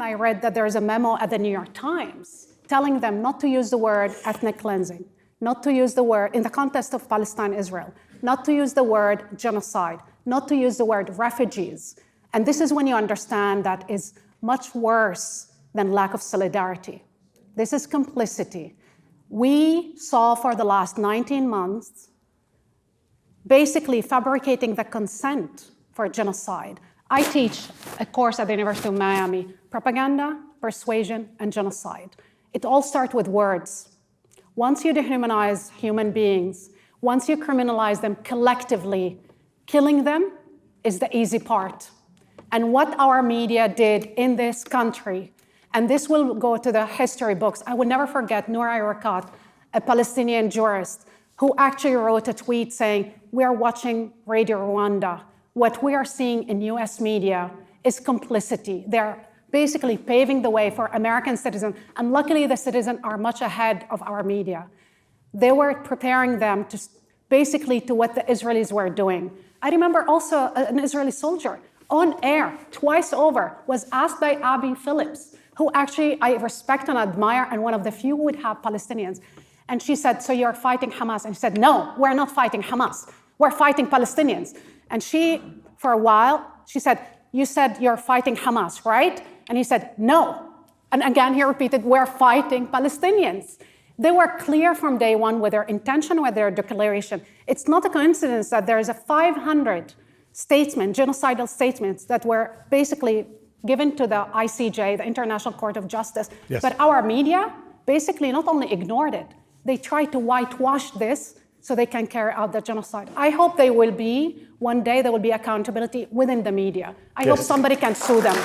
I read that there is a memo at the New York Times telling them not to use the word ethnic cleansing, not to use the word, in the context of Palestine-Israel, not to use the word genocide, not to use the word refugees. And this is when you understand that is much worse than lack of solidarity. This is complicity. We saw for the last 19 months basically fabricating the consent for genocide. I teach a course at the University of Miami, propaganda, persuasion, and genocide. It all starts with words. Once you dehumanize human beings, once you criminalize them collectively, killing them is the easy part. And what our media did in this country, and this will go to the history books. I will never forget Noura Erakat, a Palestinian jurist, who actually wrote a tweet saying, "We are watching Radio Rwanda. What we are seeing in US media is complicity. They're basically paving the way for American citizens, and luckily the citizens are much ahead of our media." They were preparing them to basically to what the Israelis were doing. I remember also an Israeli soldier on air twice over was asked by Abby Phillips, who actually I respect and admire, and one of the few who would have Palestinians. And she said, "So you're fighting Hamas?" And he said, "No, we're not fighting Hamas. We're fighting Palestinians." And she, for a while, she said, "You said you're fighting Hamas, right?" And he said, "No." And again, he repeated, "We're fighting Palestinians." They were clear from day one with their intention, with their declaration. It's not a coincidence that there is a 500 statement, genocidal statements that were basically given to the ICJ, the International Court of Justice. Yes. But our media basically not only ignored it, they tried to whitewash this so they can carry out the genocide. I hope one day there will be accountability within the media. I hope somebody can sue them.